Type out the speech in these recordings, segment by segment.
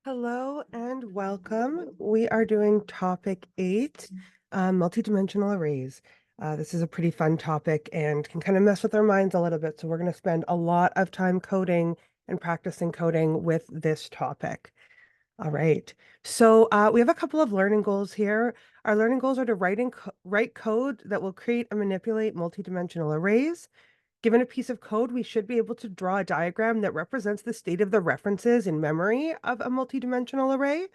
Hello and welcome. We are doing topic 8, multidimensional arrays. This is a pretty fun topic and can kind of mess with our minds a little bit. So we're going to spend a lot of time coding and practicing coding with this topic. All right. So we have a couple of learning goals here. Our learning goals are to write code that will create and manipulate multidimensional arrays. Given a piece of code, we should be able to draw a diagram that represents the state of the references in memory of a multidimensional array,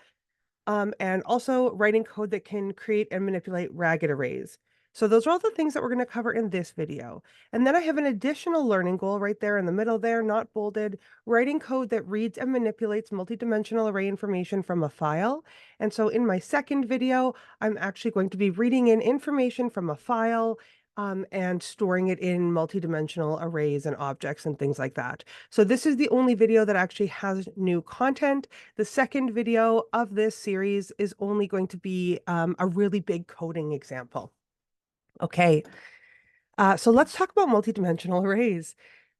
and also writing code that can create and manipulate ragged arrays. So those are all the things that we're going to cover in this video. And then I have an additional learning goal right there in the middle there, not bolded, writing code that reads and manipulates multidimensional array information from a file. And so in my second video, I'm actually going to be reading in information from a file and storing it in multidimensional arrays and objects and things like that. So this is the only video that actually has new content. The second video of this series is only going to be a really big coding example. Okay, so let's talk about multidimensional arrays.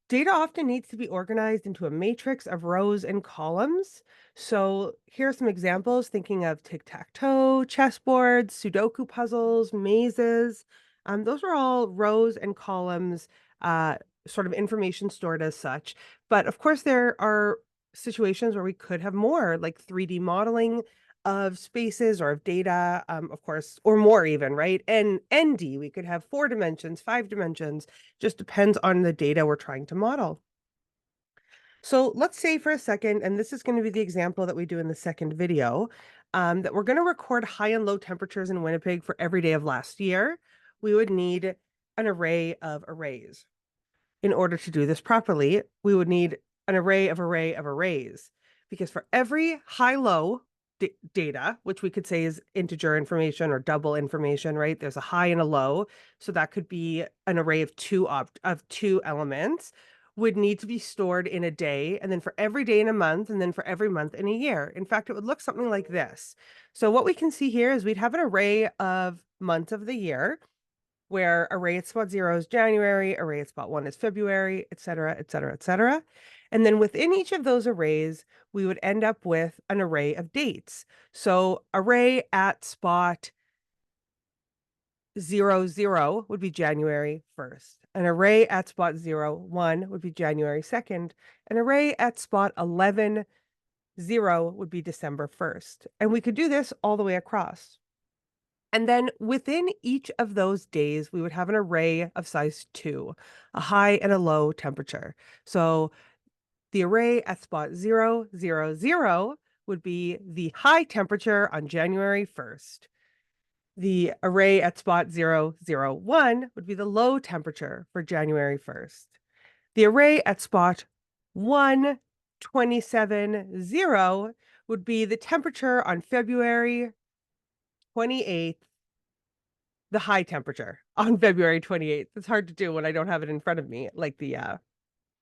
Data often needs to be organized into a matrix of rows and columns. So here are some examples, thinking of tic-tac-toe, chessboards, Sudoku puzzles, mazes. Those are all rows and columns, sort of information stored as such. But of course, there are situations where we could have more, like 3D modeling of spaces or of data, of course, or more even, right? And ND, we could have 4 dimensions, 5 dimensions, just depends on the data we're trying to model. So let's say for a second, and this is going to be the example that we do in the second video, that we're going to record high and low temperatures in Winnipeg for every day of last year. We would need an array of arrays. In order to do this properly, we would need an array of arrays, because for every high-low data, which we could say is integer information or double information, right? There's a high and a low, so that could be an array of two elements, would need to be stored in a day, and then for every day in a month, and then for every month in a year. In fact, it would look something like this. So what we can see here is we'd have an array of months of the year, where array at spot 0 is January, array at spot 1 is February, et cetera, et cetera, et cetera. And then within each of those arrays, we would end up with an array of dates. So array at spot 0, 0 would be January 1st. An array at spot 0, 1 would be January 2nd. An array at spot 11, 0 would be December 1st. And we could do this all the way across. And then within each of those days, we would have an array of size 2, a high and a low temperature. So the array at spot 0, 0, 0 would be the high temperature on January 1st. The array at spot 0, 0, 1 would be the low temperature for January 1st. The array at spot 1, 27, 0 would be the temperature on February 28th, the high temperature on February 28th. It's hard to do when I don't have it in front of me, like the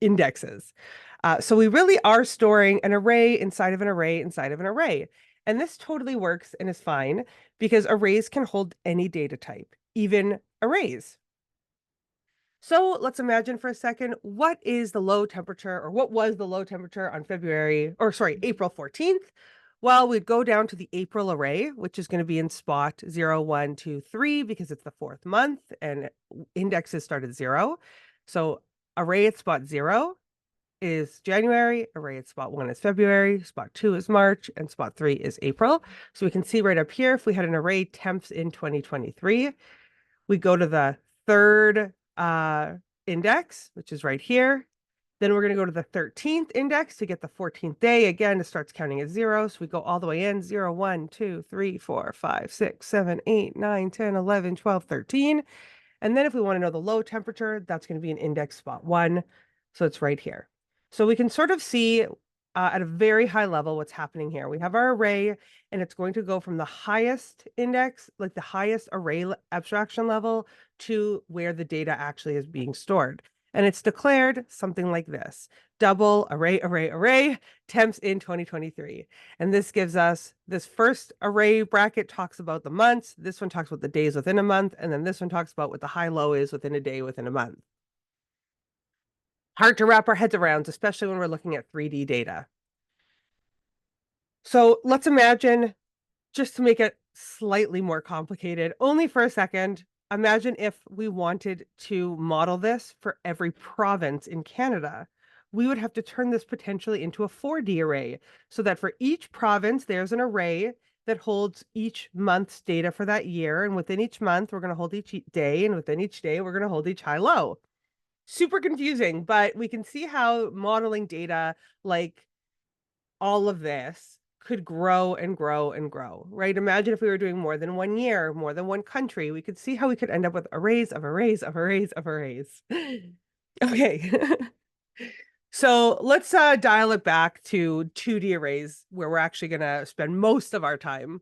indexes. So we really are storing an array inside of an array inside of an array. And this totally works and is fine because arrays can hold any data type, even arrays. So let's imagine for a second, what is the low temperature, or what was the low temperature on April 14th? Well, we'd go down to the April array, which is going to be in spot 0, 1, 2, 3, because it's the 4th month and indexes start at 0. So array at spot 0 is January, array at spot 1 is February, spot 2 is March, and spot 3 is April. So we can see right up here, if we had an array temps in 2023, we go to the third index, which is right here. Then we're going to go to the 13th index to get the 14th day. Again, it starts counting at 0. So we go all the way in 0, 1, 2, 3, 4, 5, 6, 7, 8, 9, 10, 11, 12, 13. And then if we want to know the low temperature, that's going to be in index spot 1. So it's right here. So we can sort of see at a very high level what's happening here. We have our array, and it's going to go from the highest index, like the highest array abstraction level, to where the data actually is being stored. And it's declared something like this: double array, temps in 2023. And this gives us, this first array bracket talks about the months, this one talks about the days within a month, and then this one talks about what the high-low is within a day within a month. Hard to wrap our heads around, especially when we're looking at 3D data. So let's imagine, just to make it slightly more complicated, only for a second, imagine if we wanted to model this for every province in Canada. We would have to turn this potentially into a 4D array so that for each province, there's an array that holds each month's data for that year. And within each month, we're going to hold each day. And within each day, we're going to hold each high-low. Super confusing, but we can see how modeling data like all of this could grow and grow and grow, right? Imagine if we were doing more than 1 year, more than one country, we could see how we could end up with arrays of arrays of arrays of arrays. Okay. So let's dial it back to 2D arrays where we're actually going to spend most of our time.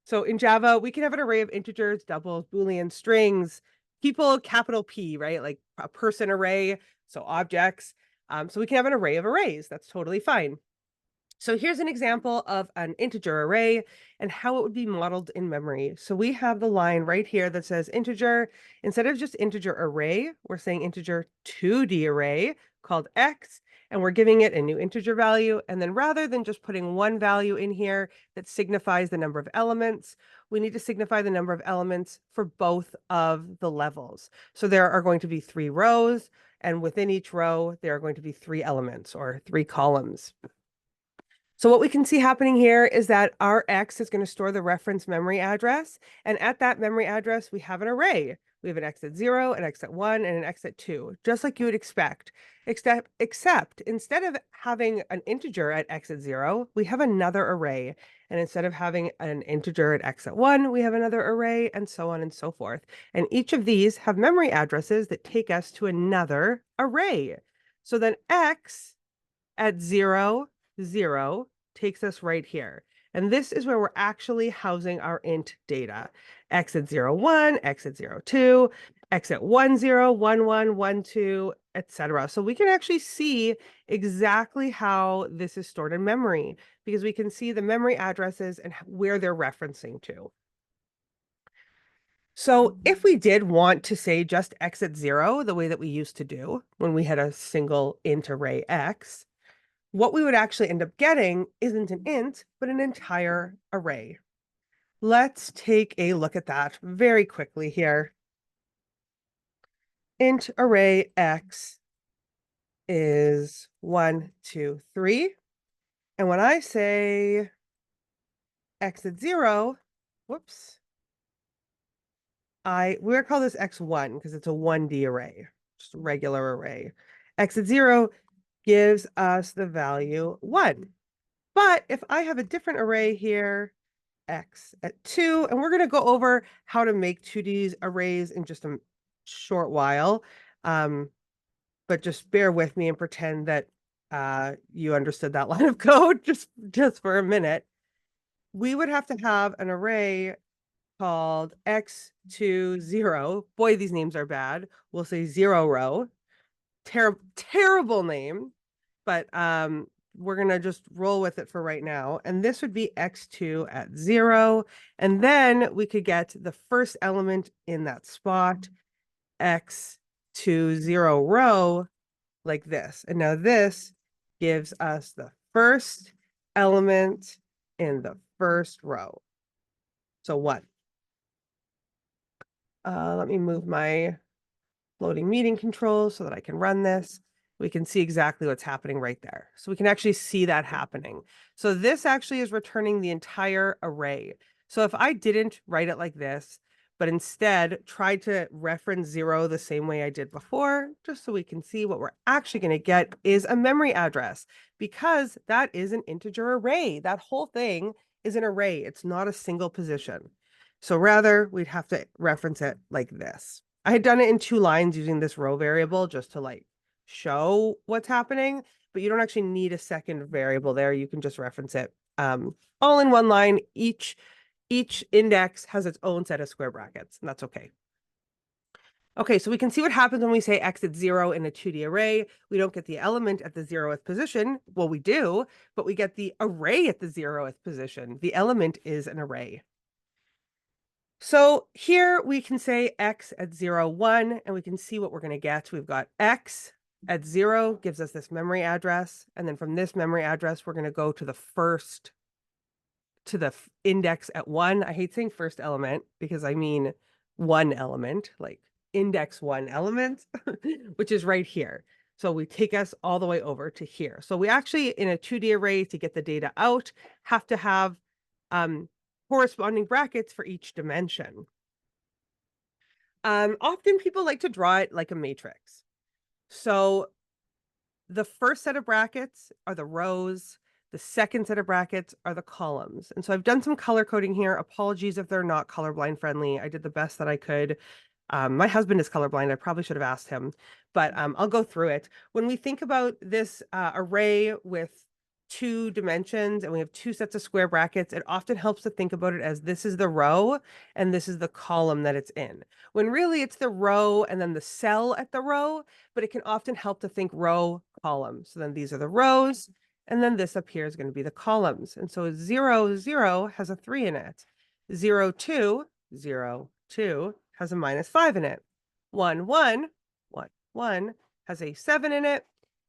So in Java, we can have an array of integers, doubles, Boolean, strings, people, capital P, right? Like a person array, so objects. So we can have an array of arrays. That's totally fine. So here's an example of an integer array and how it would be modeled in memory. So we have the line right here that says integer. Instead of just integer array, we're saying integer 2D array called x, and we're giving it a new integer value. And then rather than just putting one value in here that signifies the number of elements, we need to signify the number of elements for both of the levels. So there are going to be 3 rows, and within each row, there are going to be 3 elements or 3 columns. So what we can see happening here is that our X is going to store the reference memory address. And at that memory address, we have an array. We have an X at 0, an X at 1, and an X at 2, just like you would expect. Except instead of having an integer at X at 0, we have another array. And instead of having an integer at X at 1, we have another array, and so on and so forth. And each of these have memory addresses that take us to another array. So then X at 0, 0 takes us right here. And this is where we're actually housing our int data. X at 0, 1, X at 0, 2, X at 1, 0, 1, 1, 1, 2, etc. So we can actually see exactly how this is stored in memory because we can see the memory addresses and where they're referencing to. So if we did want to say just X at 0, the way that we used to do when we had a single int array X, what we would actually end up getting isn't an int, but an entire array. Let's take a look at that very quickly here. Int array X is 1, 2, 3. And when I say X at 0, whoops, we're going to call this X1 because it's a 1D array, just a regular array. X at 0 gives us the value 1. But if I have a different array here, X at 2, and we're going to go over how to make 2D arrays in just a short while. But just bear with me and pretend that you understood that line of code just for a minute. We would have to have an array called X2, 0. Boy, these names are bad. We'll say 0 row. Terrible name, but we're going to just roll with it for right now. And this would be X2 at 0. And then we could get the first element in that spot, X2, 0 row, like this. And now this gives us the first element in the first row. So 1. Let me move my floating meeting controls so that I can run this. We can see exactly what's happening right there. So we can actually see that happening. So this actually is returning the entire array. So if I didn't write it like this, but instead tried to reference 0 the same way I did before, just so we can see what we're actually going to get is a memory address, because that is an integer array. That whole thing is an array. It's not a single position. So rather, we'd have to reference it like this. I had done it in 2 lines using this row variable just to like show what's happening, but you don't actually need a second variable there. You can just reference it all in 1 line. Each index has its own set of square brackets, and that's okay. Okay, so we can see what happens when we say X at 0 in a 2D array. We don't get the element at the 0th position. Well, we do, but we get the array at the 0th position. The element is an array. So here we can say X at 0, 1, and we can see what we're going to get. We've got X at 0 gives us this memory address. And then from this memory address, we're going to go to the first to the index at 1. I hate saying first element because I mean one element, like index 1 element, which is right here. So we take us all the way over to here. So we actually, in a 2D array, to get the data out, have to have corresponding brackets for each dimension. Often people like to draw it like a matrix. So the first set of brackets are the rows. The second set of brackets are the columns. And so I've done some color coding here. Apologies if they're not colorblind friendly. I did the best that I could. My husband is colorblind. I probably should have asked him, but I'll go through it. When we think about this array with 2 dimensions and we have 2 sets of square brackets, it often helps to think about it as this is the row and this is the column that it's in. When really it's the row and then the cell at the row, but it can often help to think row, column. So then these are the rows, and then this up here is going to be the columns. And so 0, 0 has a 3 in it. 0, 2, 0, 2 has a -5 in it. 1, 1, 1, 1 has a 7 in it,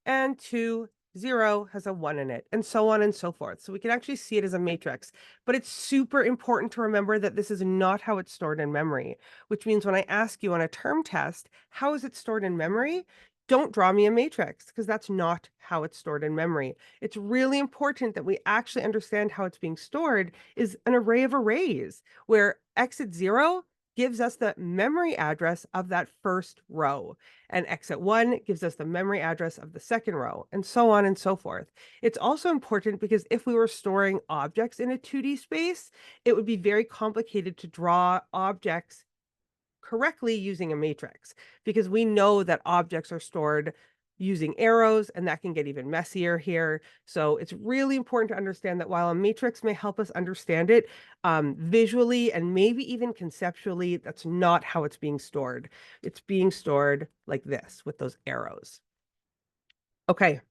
and 2, 0 has a 1 in it, and so on and so forth. So we can actually see it as a matrix, but it's super important to remember that this is not how it's stored in memory, which means when I ask you on a term test, how is it stored in memory? Don't draw me a matrix because that's not how it's stored in memory. It's really important that we actually understand how it's being stored is an array of arrays where x at 0 gives us the memory address of that first row, and x at 1 gives us the memory address of the second row, and so on and so forth. It's also important because if we were storing objects in a 2D space, it would be very complicated to draw objects correctly using a matrix because we know that objects are stored using arrows, and that can get even messier here. So it's really important to understand that while a matrix may help us understand it visually and maybe even conceptually, that's not how it's being stored. It's being stored like this with those arrows. Okay.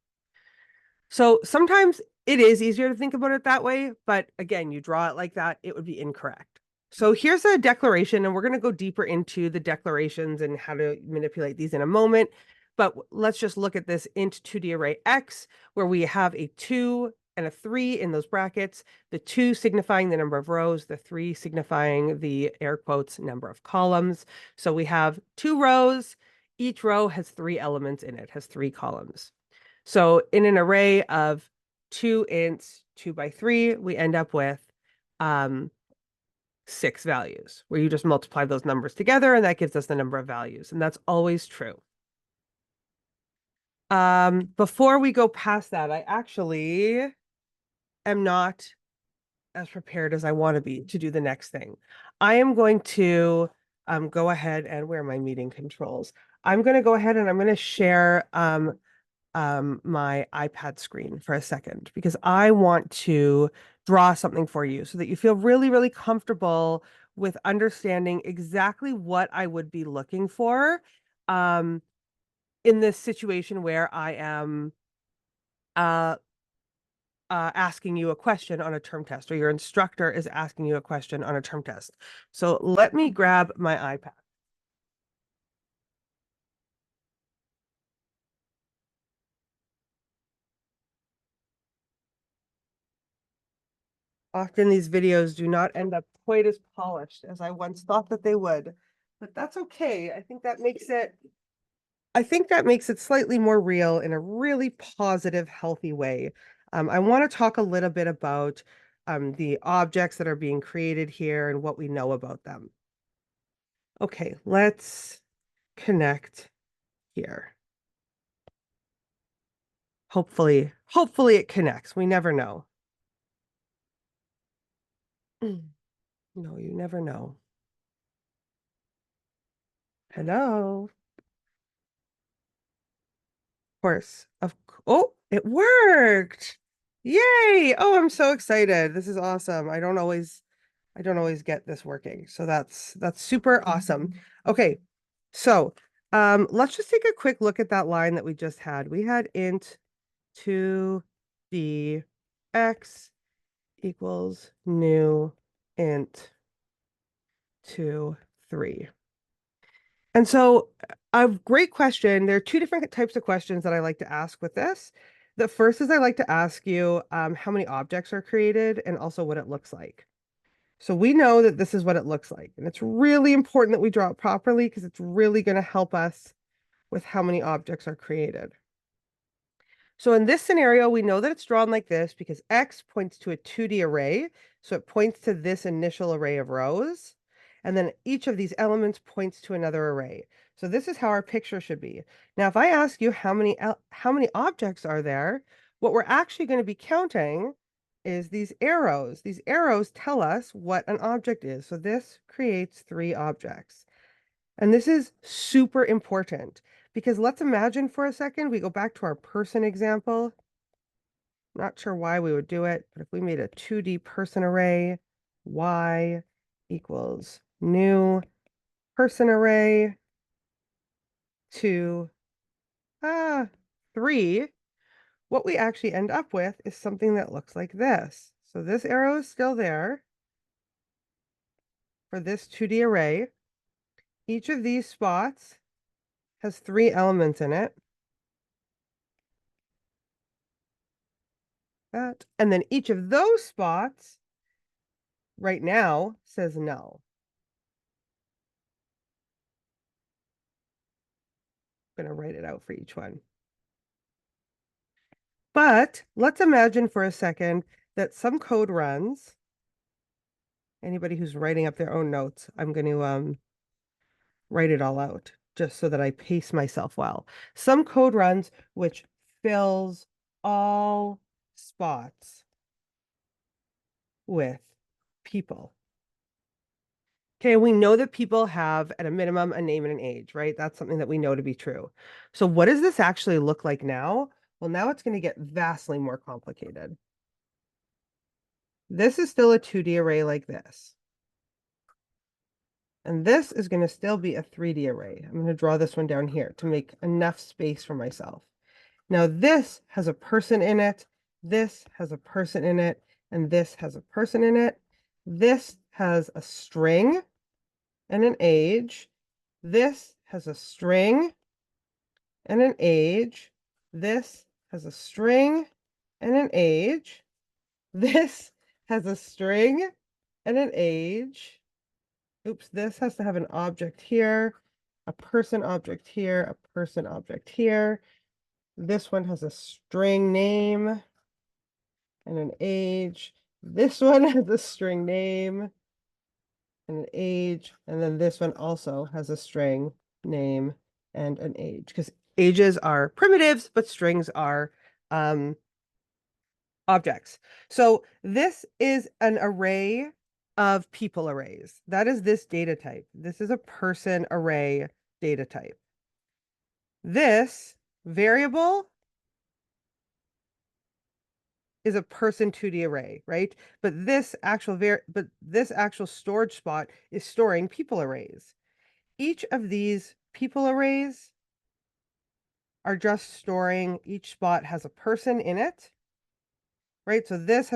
So sometimes it is easier to think about it that way, but again, you draw it like that, it would be incorrect. So here's a declaration, and we're going to go deeper into the declarations and how to manipulate these in a moment. But let's just look at this int 2D array X, where we have a 2 and a 3 in those brackets, the 2 signifying the number of rows, the 3 signifying the air quotes number of columns. So we have 2 rows. Each row has 3 elements in it, has 3 columns. So in an array of 2 ints, 2 by 3, we end up with 6 values, where you just multiply those numbers together, and that gives us the number of values, and that's always true. Before we go past that, I actually am not as prepared as I want to be to do the next thing. I am going to go ahead and where are my meeting controls? I'm going to go ahead and I'm going to share my iPad screen for a second because I want to draw something for you so that you feel really, really comfortable with understanding exactly what I would be looking for in this situation where I am asking you a question on a term test, or your instructor is asking you a question on a term test. So let me grab my iPad. Often these videos do not end up quite as polished as I once thought that they would, but that's okay. I think that makes it slightly more real in a really positive, healthy way. I want to talk a little bit about the objects that are being created here and what we know about them. Okay, let's connect here. Hopefully it connects. We never know. No, you never know. Hello. Course. Oh, it worked. Yay. Oh, I'm so excited. This is awesome. I don't always get this working. So that's super awesome. Okay. So, let's just take a quick look at that line that we just had. We had int 2d x equals new int 2, 3. And so a great question. There are 2 different types of questions that I like to ask with this. The first is I like to ask you how many objects are created and also what it looks like. So we know that this is what it looks like. And it's really important that we draw it properly because it's really going to help us with how many objects are created. So in this scenario, we know that it's drawn like this because X points to a 2D array. So it points to this initial array of rows. And then each of these elements points to another array. So this is how our picture should be. Now, if I ask you how many objects are there, what we're actually going to be counting is these arrows. These arrows tell us what an object is. So this creates 3 objects. And this is super important because let's imagine for a second, we go back to our person example. Not sure why we would do it, but if we made a 2D person array, y equals new person array to 3, what we actually end up with is something that looks like this. So this arrow is still there for this 2D array. Each of these spots has 3 elements in it. That. And then each of those spots right now says null. I'm going to write it out for each one. But let's imagine for a second that some code runs. Anybody who's writing up their own notes, I'm going to write it all out just so that I pace myself well. Some code runs which fills all spots with people. Okay, we know that people have at a minimum a name and an age, right? That's something that we know to be true. So what does this actually look like now? Well, now it's going to get vastly more complicated. This is still a 2D array like this. And this is going to still be a 3D array. I'm going to draw this one down here to make enough space for myself. Now this has a person in it, this has a person in it, and this has a person in it. This has a string and an age. This has a string and an age. This has a string and an age. This has a string and an age. Oops, this has to have an object here, a person object here, a person object here. This one has a string name and an age. This one has a string name and an age. And then this one also has a string name and an age, because ages are primitives, but strings are objects. So this is an array of people arrays. That is this data type. This is a person array data type. This variable is a person 2D array, right? But this actual storage spot is storing people arrays. Each of these people arrays are just storing, each spot has a person in it, right? So this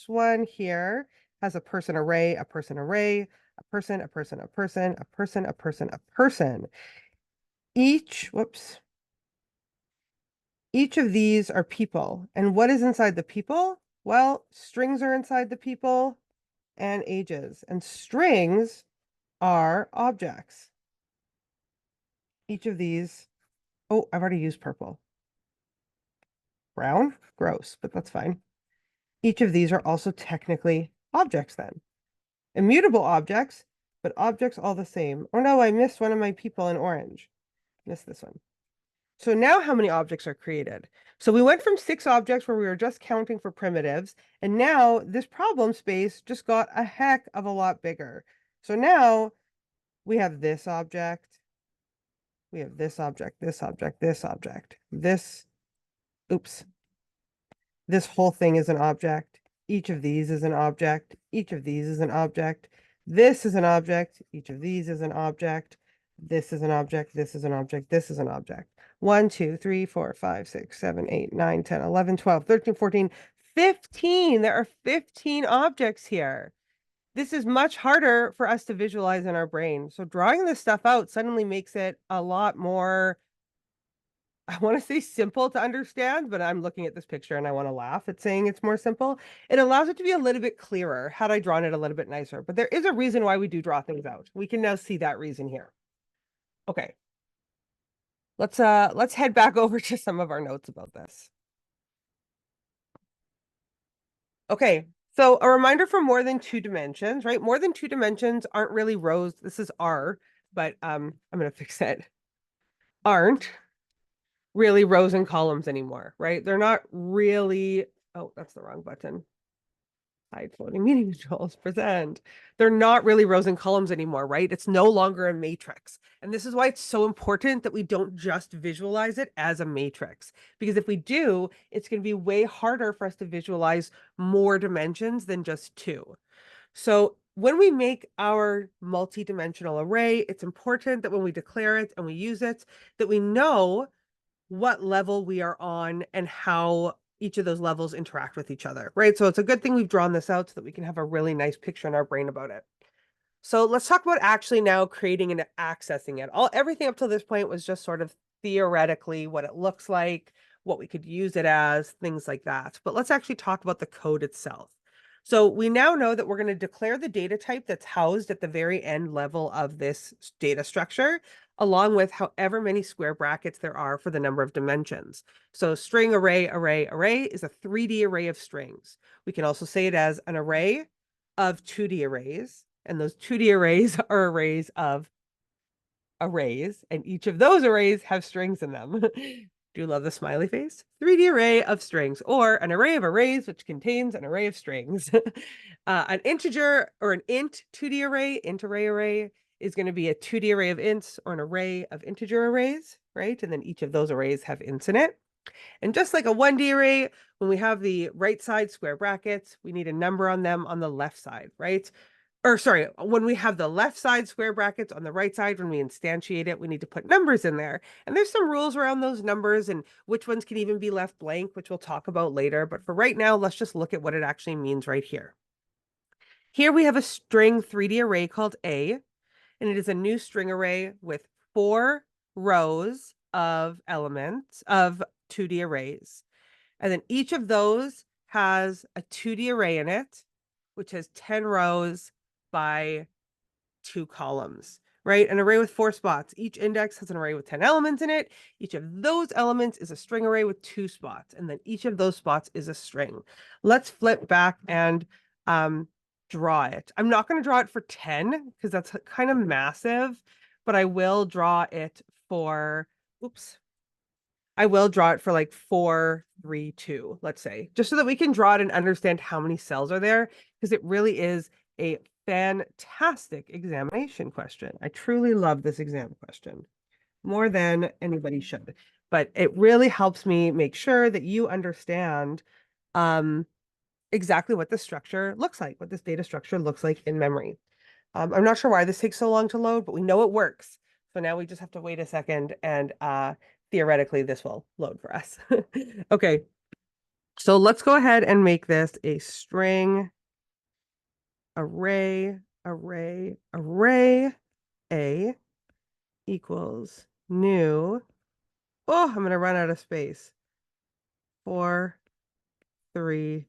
one here has a person array, a person array, a person, a person, a person, a person, a person, a person. Each of these are people. And what is inside the people? Well, strings are inside the people and ages. And strings are objects. Each of these, oh, I've already used purple. Brown? Gross, but that's fine. Each of these are also technically objects then. Immutable objects, but objects all the same. Oh no, I missed one of my people in orange. Missed this one. So now how many objects are created? So we went from 6 objects where we were just counting for primitives, and now this problem space just got a heck of a lot bigger. So now we have this object, we have this object, this object, this object, this whole thing is an object. Each of these is an object. Each of these is an object. This is an object. Each of these is an object. This is an object. This is an object. This is an object. 1, 2, 3, 4, 5, 6, 7, 8, 9, 10, 11, 12, 13, 14, 15. There are 15 objects here. This is much harder for us to visualize in our brain. So drawing this stuff out suddenly makes it a lot more I want to say simple to understand, but I'm looking at this picture and I want to laugh at saying it's more simple. It allows it to be a little bit clearer had I drawn it a little bit nicer, but there is a reason why we do draw things out. We can now see that reason here. Okay. Let's head back over to some of our notes about this. Okay, so a reminder for more than two dimensions, right? More than two dimensions aren't really rows. This is R, but I'm gonna fix it. Aren't really rows and columns anymore, right? They're not really, oh, that's the wrong button. Hide floating meaning controls, present. They're not really rows and columns anymore, right? It's no longer a matrix. And this is why it's so important that we don't just visualize it as a matrix. Because if we do, it's going to be way harder for us to visualize more dimensions than just two. So when we make our multi-dimensional array, it's important that when we declare it and we use it, that we know what level we are on and how each of those levels interact with each other, right? So it's a good thing we've drawn this out so that we can have a really nice picture in our brain about it. So let's talk about actually now creating and accessing it. Everything up till this point was just sort of theoretically what it looks like, what we could use it as, things like that. But let's actually talk about the code itself. So we now know that we're going to declare the data type that's housed at the very end level of this data structure, along with however many square brackets there are for the number of dimensions. So string array is a 3D array of strings. We can also say it as an array of 2D arrays, and those 2D arrays are arrays of arrays, and each of those arrays have strings in them. Do you love the smiley face? 3D array of strings, or an array of arrays which contains an array of strings. An integer or an int 2D array, int array is going to be a 2D array of ints or an array of integer arrays, right? And then each of those arrays have ints in it. And just like a 1D array, when we have the right side square brackets, we need a number on them on the left side, right? Or sorry, when we have the left side square brackets on the right side, when we instantiate it, we need to put numbers in there. And there's some rules around those numbers and which ones can even be left blank, which we'll talk about later. But for right now, let's just look at what it actually means right here. Here we have a string 3D array called A, and it is a new string array with 4 rows of elements of 2D arrays. And then each of those has a 2D array in it, which has 10 rows by 2 columns, right? An array with 4 spots. Each index has an array with 10 elements in it. Each of those elements is a string array with 2 spots. And then each of those spots is a string. Let's flip back and draw it. I'm not going to draw it for 10 because that's kind of massive, but I will draw it for, oops. I will draw it for like 4, 3, 2, let's say, just so that we can draw it and understand how many cells are there, because it really is a fantastic examination question. I truly love this exam question more than anybody should, but it really helps me make sure that you understand exactly what the structure looks like, what this data structure looks like in memory. I'm not sure why this takes so long to load, but we know it works. So now we just have to wait a second and theoretically this will load for us. Okay, so let's go ahead and make this a string array A equals new. Oh, I'm going to run out of space. 4, 3.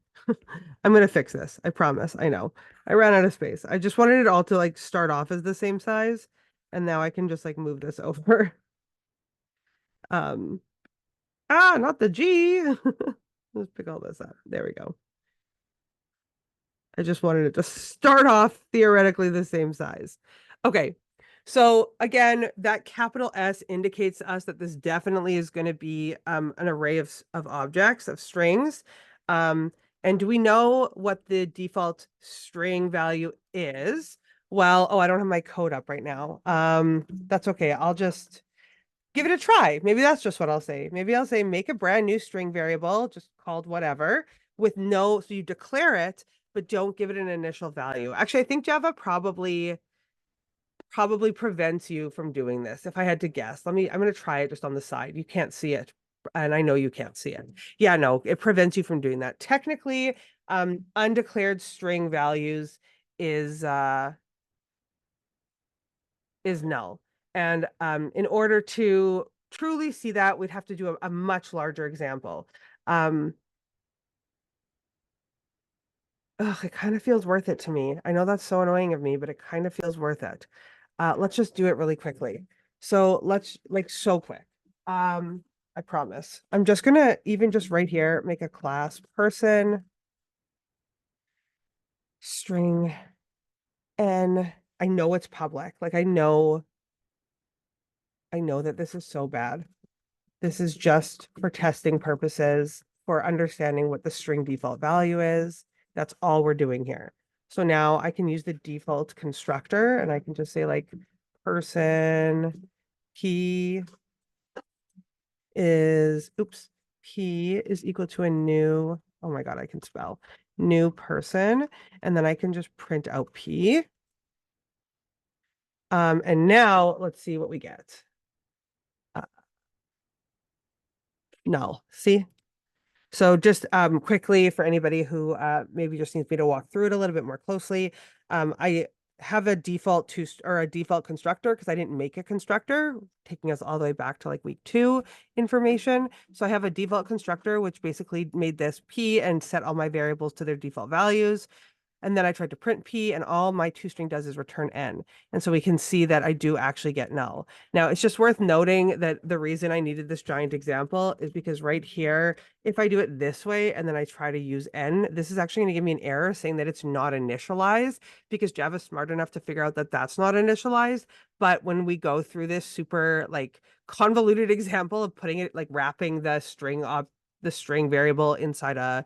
I'm going to fix this. I promise. I know. I ran out of space. I just wanted it all to like start off as the same size. And now I can just like move this over. Not the G. Let's pick all this up. There we go. I just wanted it to start off theoretically the same size. Okay. So again, that capital S indicates to us that this definitely is going to be an array of objects, of strings. And do we know what the default string value is? Well, oh, I don't have my code up right now. That's okay. I'll just give it a try. Maybe that's just what I'll say. Maybe I'll say make a brand new string variable, just called whatever, with no, so you declare it, but don't give it an initial value. Actually, I think Java probably prevents you from doing this. If I had to guess, I'm going to try it just on the side. You can't see it. And I know you can't see it. Yeah, no, it prevents you from doing that. Technically, undeclared string values is null. And in order to truly see that, we'd have to do a much larger example. Ugh, it kind of feels worth it to me. I know that's so annoying of me, but it kind of feels worth it. Let's just do it really quickly. So let's like so quick. I promise. I'm just gonna even just right here make a class person string n. I know it's public. Like I know that this is so bad. This is just for testing purposes, for understanding what the string default value is. That's all we're doing here. So now I can use the default constructor and I can just say like person p is, oops, p is equal to a new, oh my God, I can spell, new person. And then I can just print out p. And now let's see what we get. Null, see? So just quickly for anybody who maybe just needs me to walk through it a little bit more closely, I have a default to or a default constructor because I didn't make a constructor, taking us all the way back to like week 2 information. So I have a default constructor which basically made this p and set all my variables to their default values. And then I tried to print P and all my toString does is return N. And so we can see that I do actually get null. Now it's just worth noting that the reason I needed this giant example is because right here, if I do it this way and then I try to use N, this is actually going to give me an error saying that it's not initialized because Java's smart enough to figure out that that's not initialized. But when we go through this super like convoluted example of putting it like wrapping the string variable inside a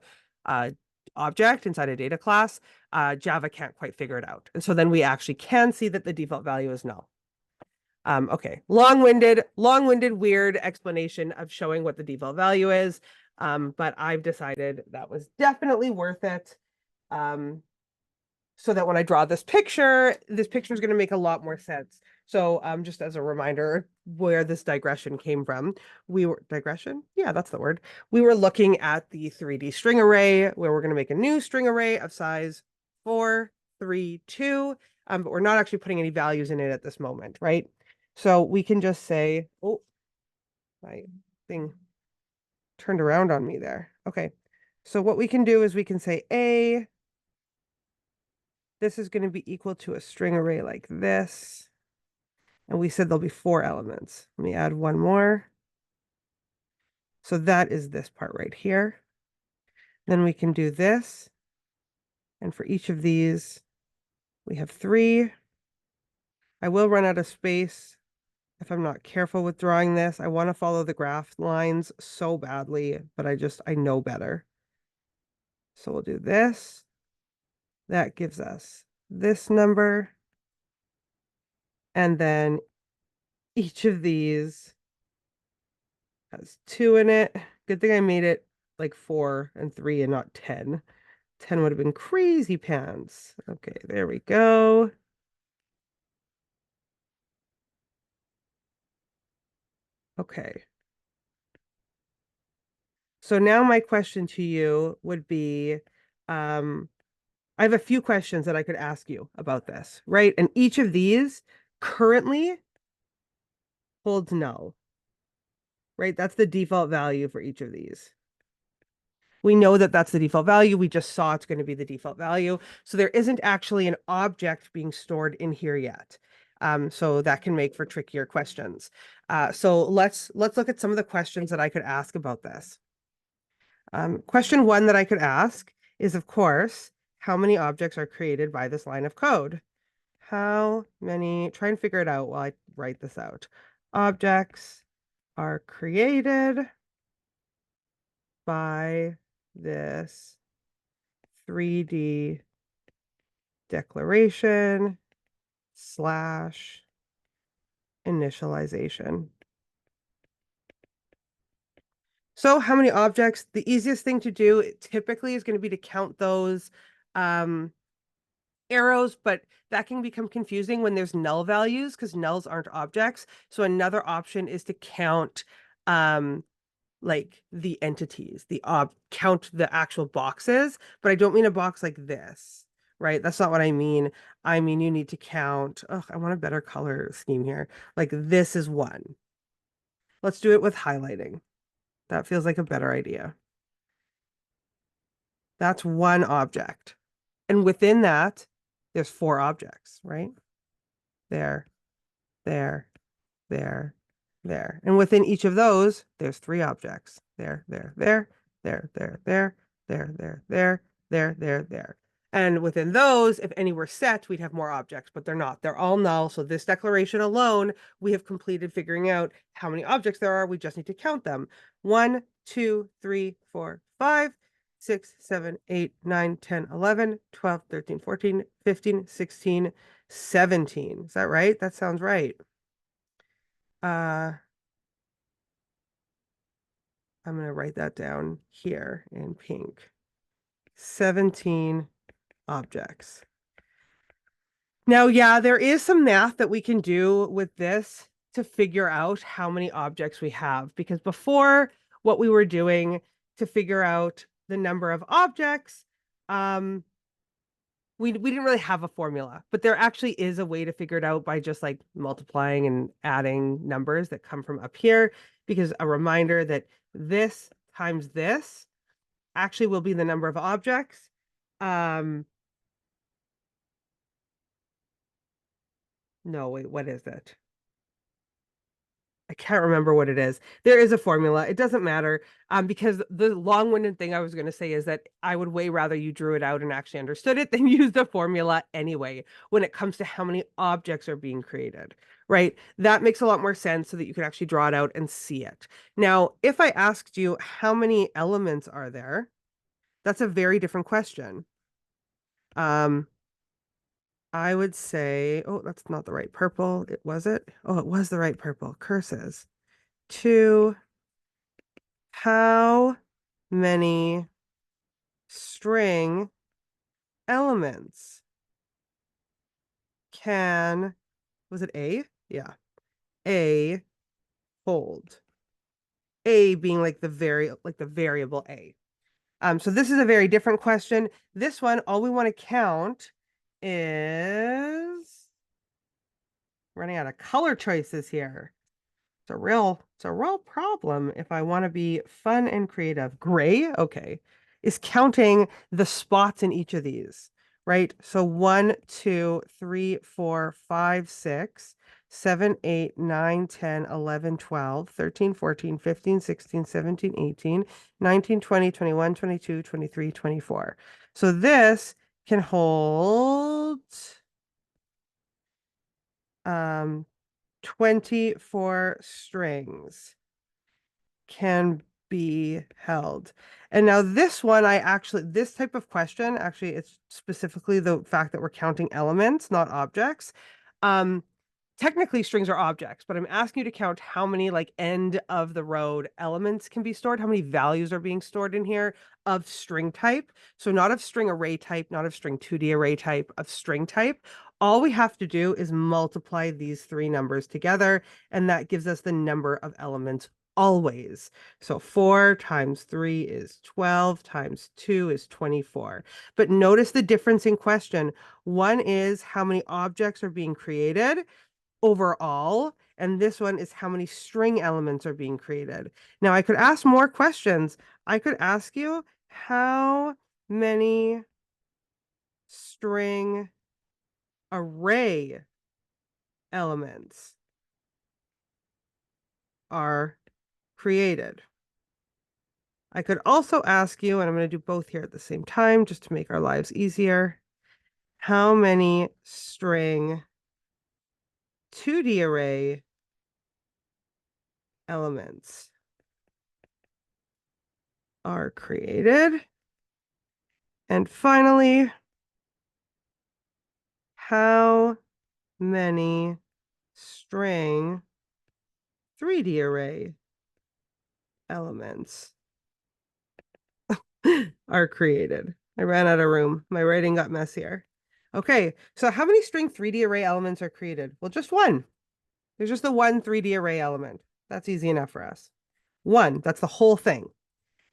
object inside a data class, Java can't quite figure it out. And so then we actually can see that the default value is null. Okay, long-winded, weird explanation of showing what the default value is. But I've decided that was definitely worth it. So that when I draw this picture is going to make a lot more sense. So just as a reminder where this digression came from, digression? Yeah, that's the word. We were looking at the 3D string array where we're going to make a new string array of size 4, 3, 2, but we're not actually putting any values in it at this moment, right? So we can just say, oh, my thing turned around on me there. Okay, so what we can do is we can say A, this is going to be equal to a string array like this. And we said there'll be 4 elements. Let me add one more. So that is this part right here. Then we can do this. And for each of these, we have 3. I will run out of space if I'm not careful with drawing this. I want to follow the graph lines so badly, but I know better. So we'll do this. That gives us this number. And then each of these has 2 in it. Good thing I made it like 4 and 3 and not 10. 10 would have been crazy pants. Okay, there we go. Okay. So now my question to you would be, I have a few questions that I could ask you about this, right? And each of these currently holds null, right? That's the default value for each of these. We know that that's the default value. We just saw it's going to be the default value. So there isn't actually an object being stored in here yet. So that can make for trickier questions. So let's look at some of the questions that I could ask about this. Question 1 that I could ask is, of course, how many objects are created by this line of code? How many, try and figure it out while I write this out. Objects are created by this 3D declaration slash initialization. So how many objects? The easiest thing to do typically is going to be to count those arrows, but that can become confusing when there's null values because nulls aren't objects. So another option is to count like the entities, count the actual boxes, but I don't mean a box like this, right? That's not what I mean. I mean, you need to count, oh, I want a better color scheme here. Like this is 1. Let's do it with highlighting. That feels like a better idea. That's one object. And within that, there's four objects, right? There, there, there, there. And within each of those, there's three objects. There, there, there, there, there, there, there, there, there, there, there, there. And within those, if any were set, we'd have more objects, but they're not. They're all null. So this declaration alone, we have completed figuring out how many objects there are. We just need to count them. 1, 2, 3, 4, 5, 6, 7, 8, 9, 10, 11, 12, 13, 14, 15, 16, 17. Is that right? That sounds right. I'm going to write that down here in pink. 17 objects. Now, yeah, there is some math that we can do with this to figure out how many objects we have, because before what we were doing to figure out the number of objects, we didn't really have a formula, but there actually is a way to figure it out by just like multiplying and adding numbers that come from up here, because a reminder that this times this actually will be the number of objects. No, wait, what is it? I can't remember what it is. There is a formula. It doesn't matter. Because the long-winded thing I was going to say is that I would way rather you drew it out and actually understood it than use the formula anyway when it comes to how many objects are being created, right? That makes a lot more sense so that you can actually draw it out and see it. Now, if I asked you how many elements are there, that's a very different question. I would say, oh, that's not the right purple. Was it? Oh, it was the right purple. Curses. 2, how many string elements can, was it A? Yeah. A hold. A being like the variable A. So this is a very different question. This one, all we want to count is running out of color choices here. It's a real problem if I want to be fun and creative. Gray, okay, is counting the spots in each of these, right? So 1, 2, 3, 4, 5, 6, 7, 8, 9, 10, 11, 12, 13, 14, 15, 16, 17, 18, 19, 20, 21, 22, 23, 24. So this can hold 24 strings can be held. And now this one, this type of question, actually, it's specifically the fact that we're counting elements, not objects. Technically strings are objects, but I'm asking you to count how many like end of the road elements can be stored, how many values are being stored in here of string type. So not of string array type, not of string 2D array type, of string type. All we have to do is multiply these three numbers together, and that gives us the number of elements always. So 4 times 3 is 12, times 2 is 24. But notice the difference in question. One is how many objects are being created overall, and this one is how many string elements are being created. Now, I could ask more questions. I could ask you how many string array elements are created. I could also ask you, and I'm going to do both here at the same time just to make our lives easier, how many string 2D array elements are created? And finally, how many string 3D array elements are created? I ran out of room. My writing got messier. Okay, so how many string 3D array elements are created? Well, just one. There's just the one 3D array element. That's easy enough for us. One, that's the whole thing.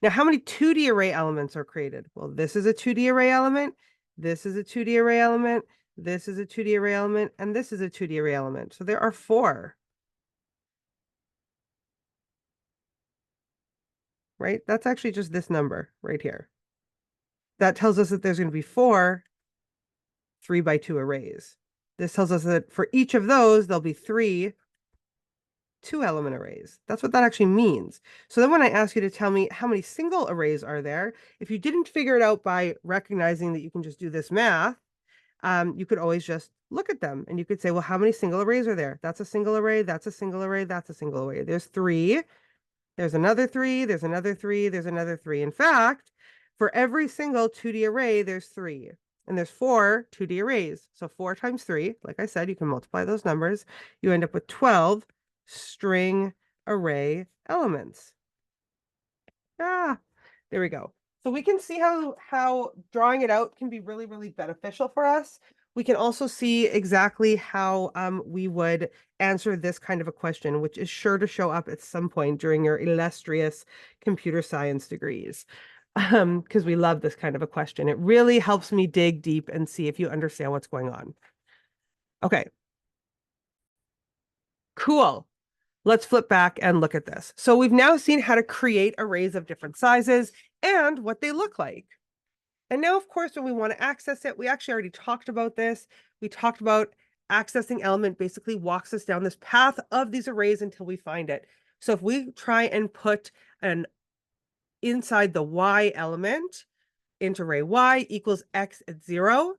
Now, how many 2D array elements are created? Well, this is a 2D array element. This is a 2D array element. This is a 2D array element. And this is a 2D array element. So there are 4. right? That's actually just this number right here. That tells us that there's going to be 4 3x2 arrays. This tells us that for each of those, there'll be 3 2-element arrays. That's what that actually means. So then when I ask you to tell me how many single arrays are there, if you didn't figure it out by recognizing that you can just do this math, you could always just look at them and you could say, well, how many single arrays are there? That's a single array, that's a single array, that's a single array. There's 3, there's another 3, there's another 3, there's another 3. In fact, for every single 2D array, there's 3. And there's 4 2D arrays. So 4 times 3, like I said, you can multiply those numbers. You end up with 12 string array elements. Ah, there we go. So we can see how drawing it out can be really, really beneficial for us. We can also see exactly how we would answer this kind of a question, which is sure to show up at some point during your illustrious computer science degrees. Because we love this kind of a question. It really helps me dig deep and see if you understand what's going on. Okay. Cool. Let's flip back and look at this. So we've now seen how to create arrays of different sizes and what they look like. And now, of course, when we want to access it, we actually already talked about this. We talked about accessing element basically walks us down this path of these arrays until we find it. So if we try and put an inside the Y element into array Y equals X at 0,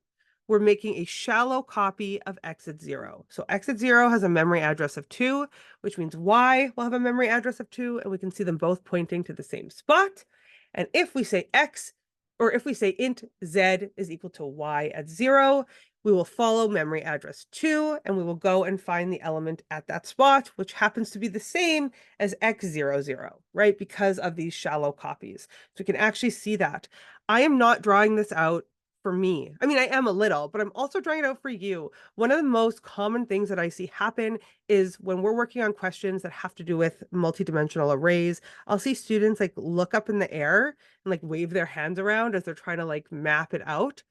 we're making a shallow copy of X at 0. So X at 0 has a memory address of 2, which means Y will have a memory address of 2, and we can see them both pointing to the same spot. And if we say X, or if we say int Z is equal to Y at 0, we will follow memory address 2, and we will go and find the element at that spot, which happens to be the same as X00, right? Because of these shallow copies. So we can actually see that. I am not drawing this out for me. I mean, I am a little, but I'm also drawing it out for you. One of the most common things that I see happen is when we're working on questions that have to do with multidimensional arrays, I'll see students like look up in the air and like wave their hands around as they're trying to like map it out.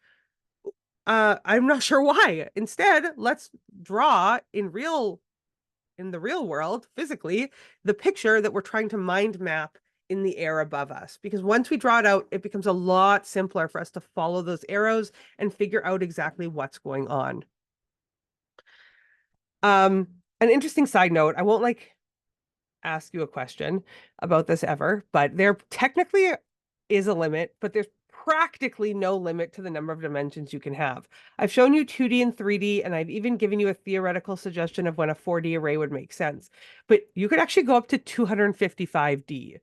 I'm not sure why. Instead, let's draw in the real world, physically, the picture that we're trying to mind map in the air above us. Because once we draw it out, it becomes a lot simpler for us to follow those arrows and figure out exactly what's going on. An interesting side note, I won't like ask you a question about this ever, but there technically is a limit, but there's practically no limit to the number of dimensions you can have. I've shown you 2D and 3D, and I've even given you a theoretical suggestion of when a 4D array would make sense. But you could actually go up to 255D.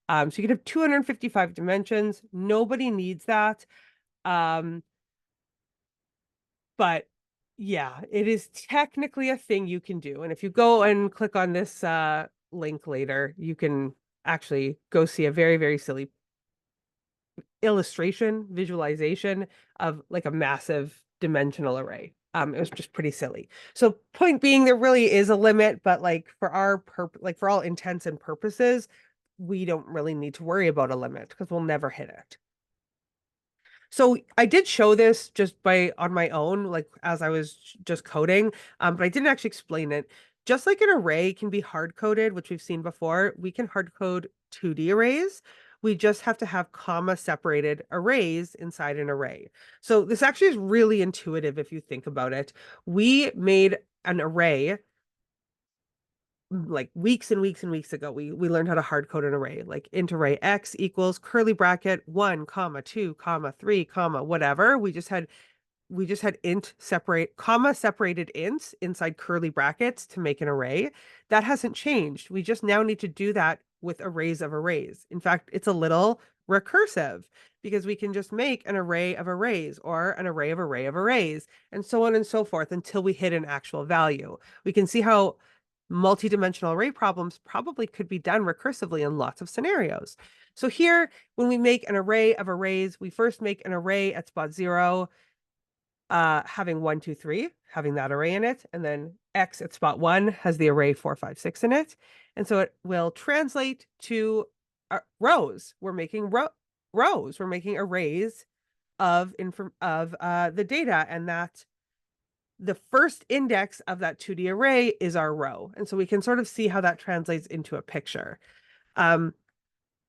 So you could have 255 dimensions. Nobody needs that. But yeah, it is technically a thing you can do. And if you go and click on this link later, you can actually go see a very, very silly illustration, visualization of like a massive dimensional array. It was just pretty silly. So point being, there really is a limit, but like for our like for all intents and purposes, we don't really need to worry about a limit because we'll never hit it. So I did show this just on my own, like as I was just coding, but I didn't actually explain it. Just like an array can be hard coded, which we've seen before, we can hard code 2D arrays. We just have to have comma separated arrays inside an array. So this actually is really intuitive if you think about it. We made an array like weeks and weeks and weeks ago. We learned how to hard code an array, like int array x equals curly bracket 1 comma 2 comma 3 comma whatever. We just had int comma separated ints inside curly brackets to make an array. That hasn't changed. We just now need to do that with arrays of arrays. In fact, it's a little recursive because we can just make an array of arrays or an array of arrays and so on and so forth until we hit an actual value. We can see how multi-dimensional array problems probably could be done recursively in lots of scenarios. So here, when we make an array of arrays, we first make an array at spot 0, having 1, 2, 3, having that array in it, and then X at spot 1 has the array 4, 5, 6 in it. And so it will translate to rows. We're making rows. We're making arrays of the data, and that the first index of that 2D array is our row. And so we can sort of see how that translates into a picture.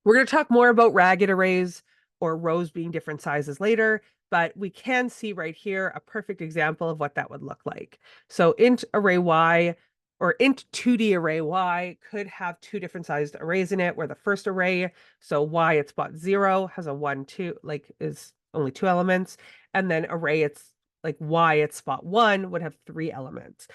We're going to talk more about ragged arrays or rows being different sizes later, but we can see right here a perfect example of what that would look like. So int array y or int 2D array y could have two different sized arrays in it, where the first array, so y at spot 0 has a 1, 2, like is only 2 elements, and then array it's like y at spot 1 would have 3 elements.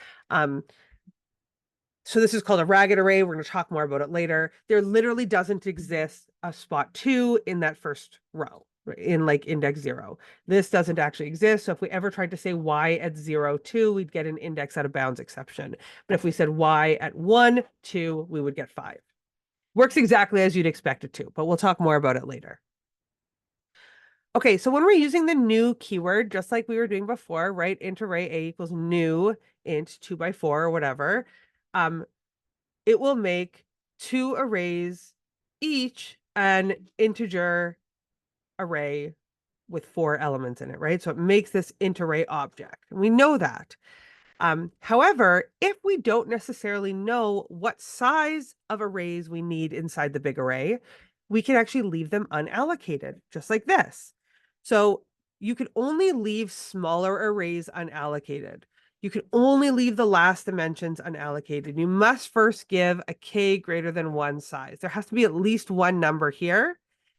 So this is called a ragged array. We're going to talk more about it later. There literally doesn't exist a spot 2 in that first row, in like index 0. This doesn't actually exist. So if we ever tried to say y at 0, 2, we'd get an index out of bounds exception. But if we said y at 1, 2, we would get 5. Works exactly as you'd expect it to, but we'll talk more about it later. Okay, so when we're using the new keyword, just like we were doing before, right? Int array a equals new int 2 by 4 or whatever. It will make two arrays, each an integer array with 4 elements in it, right? So it makes this int array object. And we know that. However, if we don't necessarily know what size of arrays we need inside the big array, we can actually leave them unallocated, just like this. So you can only leave smaller arrays unallocated. You can only leave the last dimensions unallocated. You must first give a k greater than 1 size. There has to be at least one number here,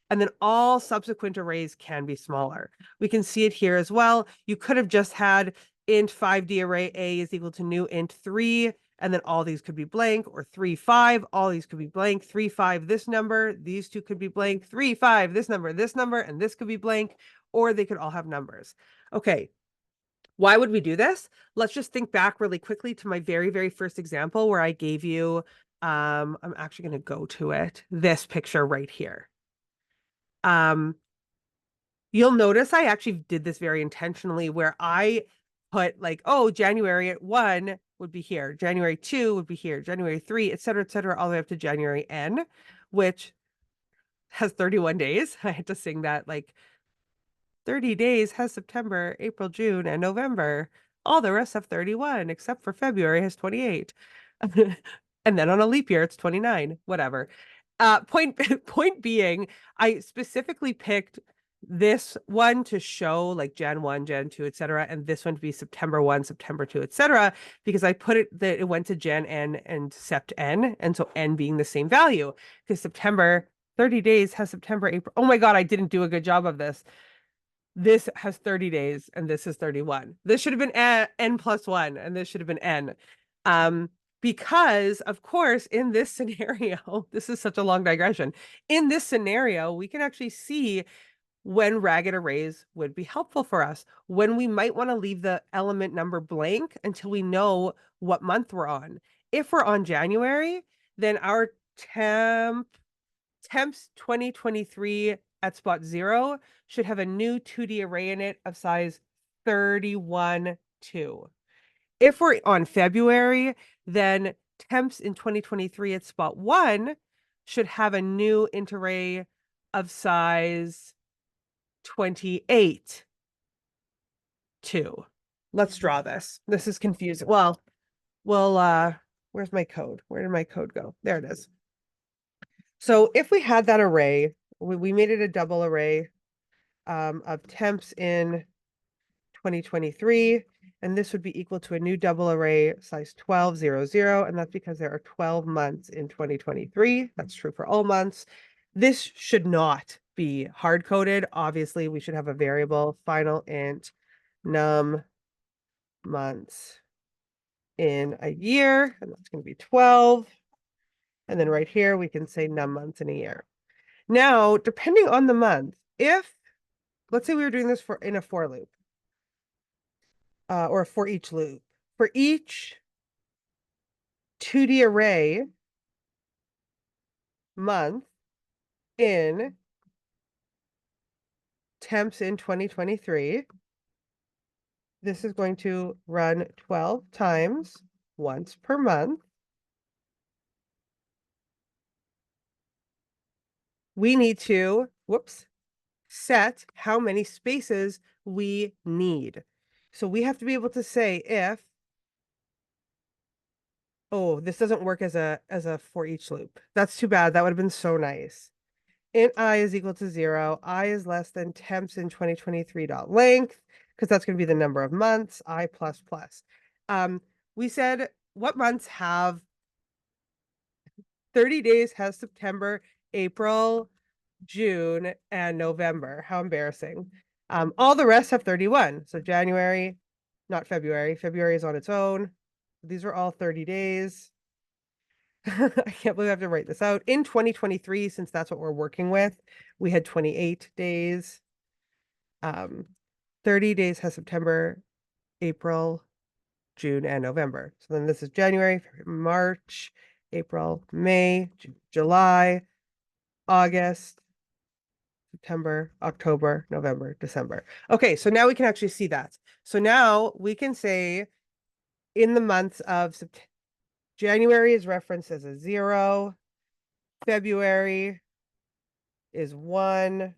and then all subsequent arrays can be smaller. We can see it here as well. You could have just had int 5D array a is equal to new int 3, and then all these could be blank, or 3, 5, all these could be blank, 3, 5, this number, these two could be blank, 3, 5, this number, and this could be blank, or they could all have numbers. Okay, why would we do this? Let's just think back really quickly to my very, very first example where I gave you, I'm actually going to go to it, this picture right here. You'll notice I actually did this very intentionally, where I put like, oh, January at 1 would be here, January 2 would be here, January 3, et cetera, all the way up to January N, which has 31 days. I had to sing that like 30 days has September, April, June, and November. All the rest have 31, except for February has 28. And then on a leap year, it's 29, whatever. Point being, I specifically picked this one to show like Jan 1, Jan 2, etc., and this one to be September 1, September 2, etc., because I put it that it went to Jan N and Sept N, and so N being the same value, because September, 30 days has September, April. Oh my God, I didn't do a good job of this. This has 30 days and this is 31. This should have been N plus 1, and this should have been N. Because, of course, in this scenario, this is such a long digression. In this scenario, we can actually see when ragged arrays would be helpful for us, when we might want to leave the element number blank until we know what month we're on. If we're on January, then our temps 2023 at spot 0 should have a new 2D array in it of size 31, 2. If we're on February, then temps in 2023 at spot 1 should have a new int array of size 28, 2. Let's draw this. This is confusing. Well, where's my code? Where did my code go? There it is. So if we had that array, we made it a double array of temps in 2023, and this would be equal to a new double array size 12, 0, 0, and that's because there are 12 months in 2023. That's true for all months. This should not be hard-coded. Obviously, we should have a variable final int num months in a year, and that's going to be 12. And then right here, we can say num months in a year. Now, depending on the month, if, let's say we were doing this in a for loop, or a for each loop, for each 2D array month in temps in 2023, this is going to run 12 times once per month. We need to, set how many spaces we need. So we have to be able to say if, oh, this doesn't work as a for each loop. That's too bad. That would have been so nice. int I is equal to 0. I is less than temps in 2023 dot length, because that's going to be the number of months, I plus plus. We said what months have 30 days has September, April, June, and November. How embarrassing. All the rest have 31. So January, not February. February is on its own. These are all 30 days. I can't believe I have to write this out. In 2023, since that's what we're working with, we had 28 days. 30 days has September, April, June, and November. So then this is January, March, April, May, July, August, September, October, November, December. Okay, so now we can actually see that. So now we can say in the months of January is referenced as a 0, February is 1,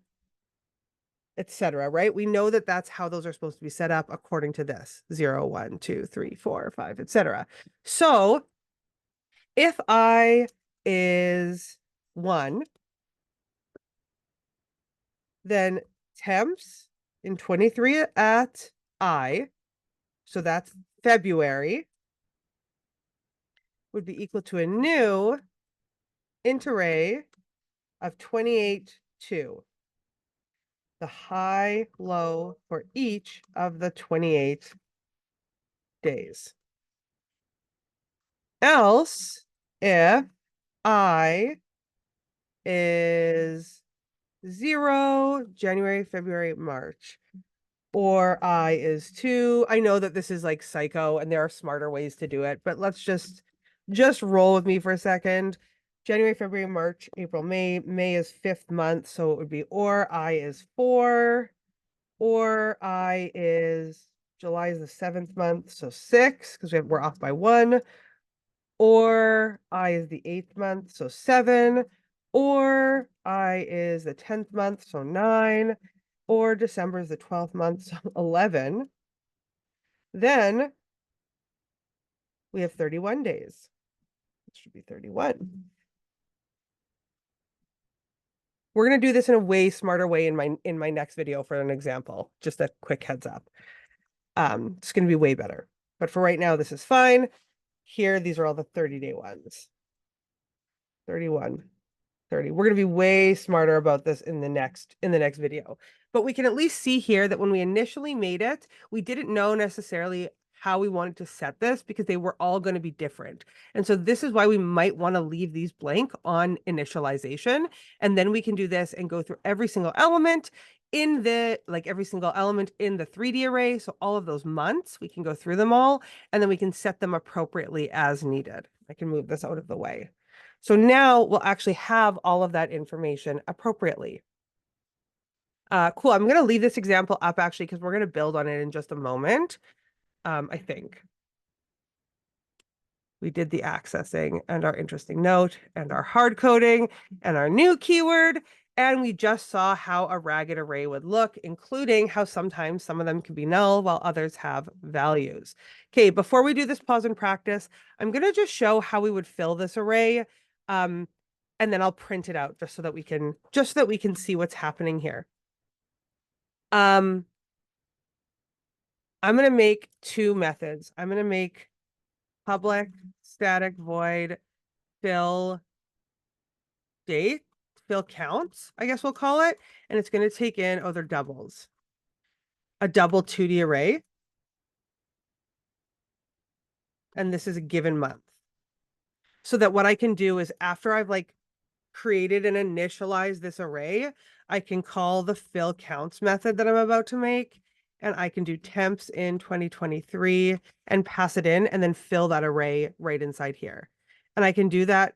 etc. Right? We know that that's how those are supposed to be set up according to this 0, 1, 2, 3, 4, 5, etc. So if I is 1, then temps in 23 at I, so that's February, would be equal to a new int array of 28, 2. The high, low for each of the 28 days. Else, if I is 0, January, February, March, or I is 2. I know that this is like psycho and there are smarter ways to do it, but let's just roll with me for a second. January, February, March, April, May. May is 5th month, so it would be or I is 4, or I is July is the 7th month, so 6, because we're off by 1, or I is the 8th month, so 7, or I is the 10th month, so 9, or December is the 12th month, so 11. Then we have 31 days. It should be 31. We're going to do this in a way smarter way in my next video for an example. Just a quick heads up. It's going to be way better. But for right now, this is fine. Here, these are all the 30-day ones. 31, 30. We're going to be way smarter about this in the next video. But we can at least see here that when we initially made it, we didn't know necessarily how we wanted to set this because they were all going to be different. And so this is why we might want to leave these blank on initialization. And then we can do this and go through every single element in the, like every single element in the 3D array. So all of those months, we can go through them all, and then we can set them appropriately as needed. I can move this out of the way. So now we'll actually have all of that information appropriately. Cool. I'm going to leave this example up actually, because we're going to build on it in just a moment. I think we did the accessing and our interesting note and our hard coding and our new keyword. And we just saw how a ragged array would look, including how sometimes some of them can be null while others have values. Okay, before we do this pause and practice, I'm going to just show how we would fill this array. And then I'll print it out just so that we can see what's happening here. I'm going to make 2 methods. I'm going to make public static void fill date, fill counts, I guess we'll call it. And it's going to take in, they're doubles. A double 2D array. And this is a given month. So that what I can do is after I've like created and initialized this array, I can call the fill counts method that I'm about to make. And I can do temps in 2023 and pass it in and then fill that array right inside here. And I can do that.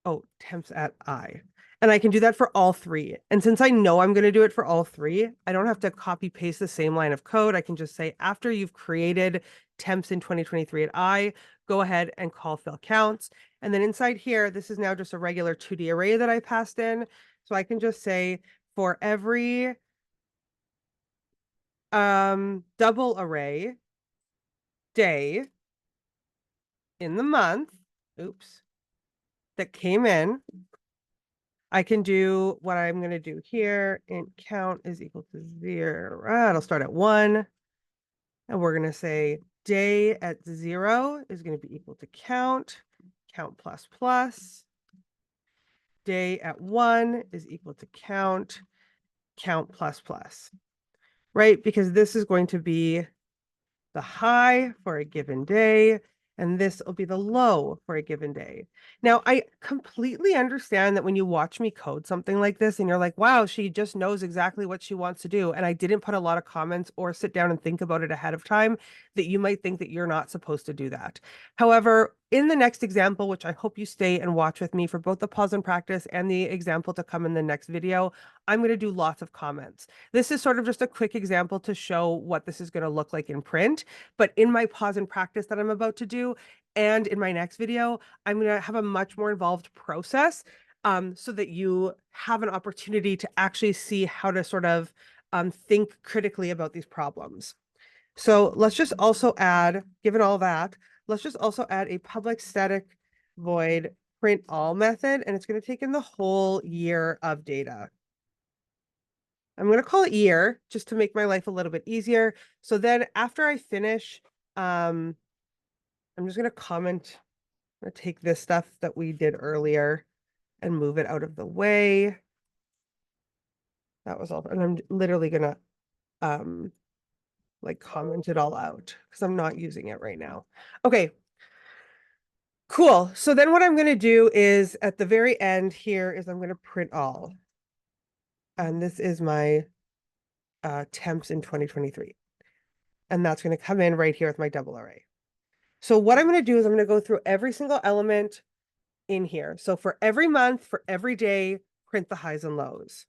Oh, temps at I. And I can do that for all 3. And since I know I'm going to do it for all 3, I don't have to copy paste the same line of code. I can just say after you've created temps in 2023 at I, go ahead and call fill counts. And then inside here, this is now just a regular 2D array that I passed in. So I can just say for every double array day in the month, that came in, I can do what I'm going to do here. Int count is equal to 0. It'll start at 1. And we're going to say day at 0 is going to be equal to count plus plus. Day at 1 is equal to count plus plus, right? Because this is going to be the high for a given day, and this will be the low for a given day. Now, I completely understand that when you watch me code something like this and you're like, wow, she just knows exactly what she wants to do. And I didn't put a lot of comments or sit down and think about it ahead of time, that you might think that you're not supposed to do that. However, in the next example, which I hope you stay and watch with me for both the pause and practice and the example to come in the next video, I'm going to do lots of comments. This is sort of just a quick example to show what this is going to look like in print. But in my pause and practice that I'm about to do, and in my next video, I'm going to have a much more involved process so that you have an opportunity to actually see how to sort of think critically about these problems. So let's just also add, given all that, let's just also add a public static void print all method, and it's going to take in the whole year of data. I'm going to call it year just to make my life a little bit easier. So then after I finish, I'm just going to comment, I'm going to take this stuff that we did earlier and move it out of the way. That was all. And I'm literally going to like comment it all out because I'm not using it right now. Okay, cool. So then what I'm going to do is at the very end here is I'm going to print all. And this is my temps in 2023. And that's going to come in right here with my double array. So what I'm going to do is I'm going to go through every single element in here. So for every month, for every day, print the highs and lows.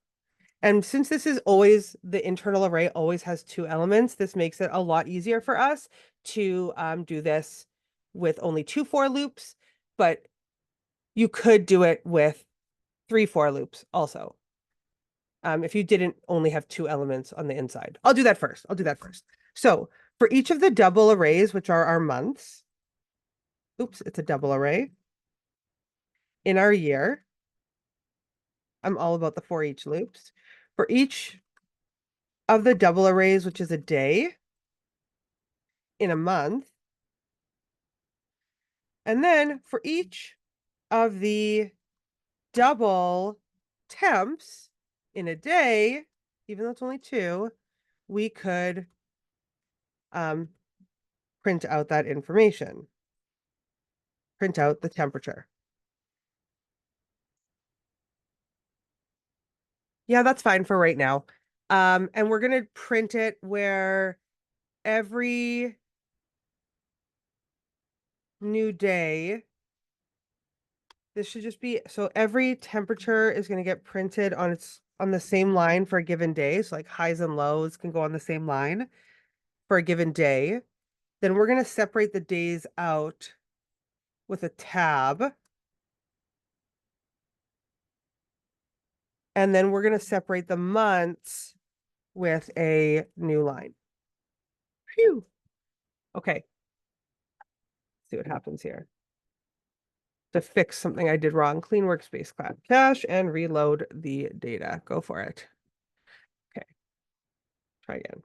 And since this is always, the internal array always has 2 elements, this makes it a lot easier for us to do this with only 2 for loops, but you could do it with 3 for loops also. If you didn't only have 2 elements on the inside. I'll do that first. So for each of the double arrays, which are our months, oops, it's a double array. In our year, I'm all about the for each loops. For each of the double arrays, which is a day, in a month, and then for each of the double temps in a day, even though it's only 2, we could print out that information, print out the temperature. Yeah, that's fine for right now. And we're going to print it where every new day, this should just be, so every temperature is going to get printed on the same line for a given day. So like highs and lows can go on the same line for a given day. Then we're going to separate the days out with a tab. And then we're going to separate the months with a new line. Phew. Okay. See what happens here. To fix something I did wrong, clean workspace cache and reload the data. Go for it. Okay. Try again.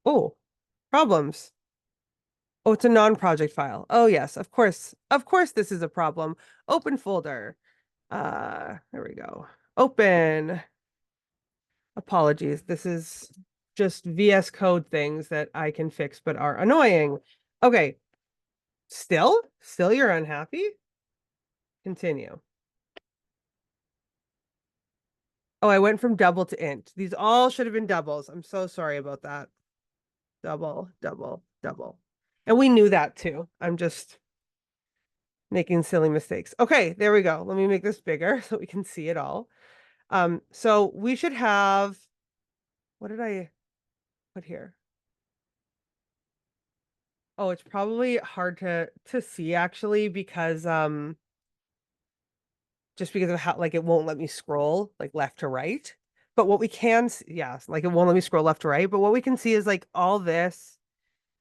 Oh, problems. Oh, it's a non-project file. Oh, yes, of course. Of course, this is a problem. Open folder. There we go. Open. Apologies. This is just VS Code things that I can fix but are annoying. Okay. Still you're unhappy? Continue. Oh, I went from double to int. These all should have been doubles. I'm so sorry about that. Double, double, double. And we knew that too. I'm just making silly mistakes. Okay, there we go. Let me make this bigger so we can see it all. So we should have, what did I put here? Oh, it's probably hard to see actually because just because of how like it won't let me scroll like left to right. But what we can see, yes, like it won't let me scroll left to right, but what we can see is like all this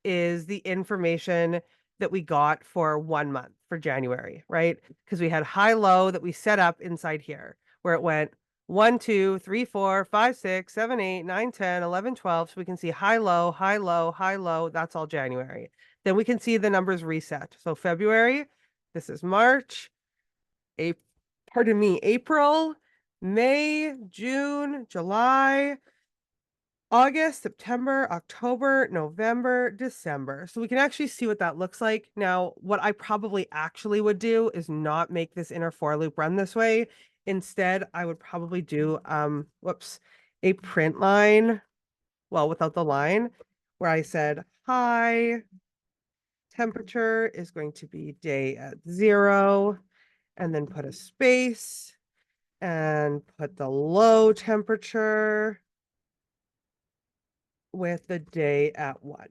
is the information that we got for 1 month. for January, right? Because we had high low that we set up inside here where it went 1, 2, 3, 4, 5, 6, 7, 8, 9, 10, 11, 12. So we can see high, low, high, low, high, low. That's all January. Then we can see the numbers reset. So February, this is March, April, May, June, July, August, September, October, November, December. So we can actually see what that looks like. Now, what I probably actually would do is not make this inner for loop run this way. Instead, I would probably do, a print line, well, without the line, where I said, hi, temperature is going to be day at 0, and then put a space and put the low temperature with the day at 1.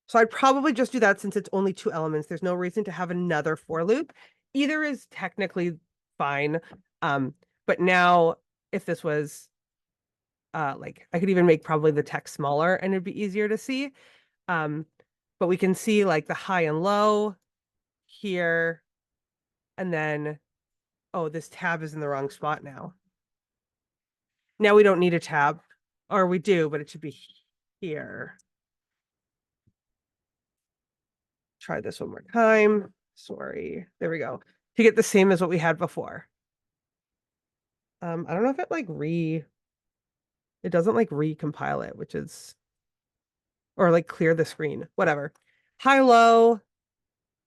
So I'd probably just do that since it's only 2 elements. There's no reason to have another for loop. Either is technically fine. But now if this was like I could even make probably the text smaller and it'd be easier to see. But we can see like the high and low here. And then, oh, this tab is in the wrong spot now. Now we don't need a tab, or we do, but it should be here. Try this one more time. Sorry. There we go. To get the same as what we had before. I don't know if it like it doesn't like recompile it, which is, or like clear the screen, whatever. High, low,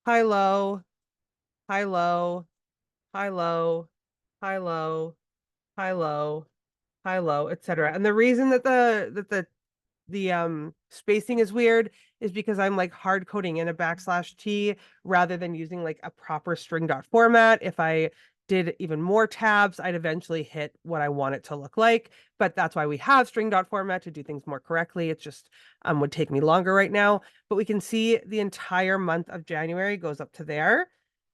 high, low, high, low, high, low, high, low, high, low, high, low, etc. And the reason that the spacing is weird is because I'm like hard coding in a \T rather than using like a proper string dot format. If I did even more tabs, I'd eventually hit what I want it to look like. But that's why we have string dot format to do things more correctly. It just would take me longer right now. But we can see the entire month of January goes up to there.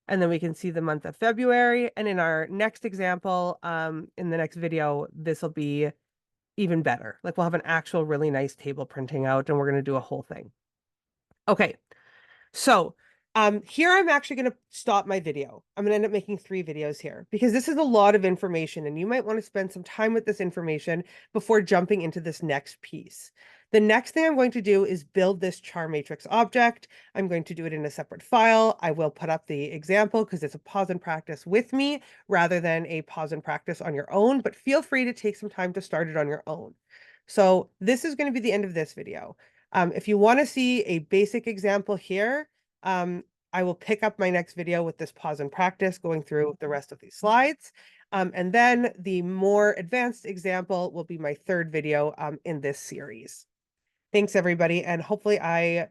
And then we can see the month of February. And in our next example, in the next video, this will be even better. Like we'll have an actual really nice table printing out and we're going to do a whole thing. Okay. So here I'm actually going to stop my video. I'm going to end up making 3 videos here because this is a lot of information and you might want to spend some time with this information before jumping into this next piece. The next thing I'm going to do is build this char matrix object. I'm going to do it in a separate file. I will put up the example because it's a pause and practice with me rather than a pause and practice on your own, but feel free to take some time to start it on your own. So this is going to be the end of this video. If you want to see a basic example here, I will pick up my next video with this pause and practice going through the rest of these slides. And then the more advanced example will be my 3rd video in this series. Thanks, everybody. And hopefully I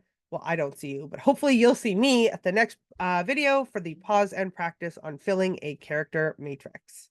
don't see you, but hopefully you'll see me at the next video for the pause and practice on filling a character matrix.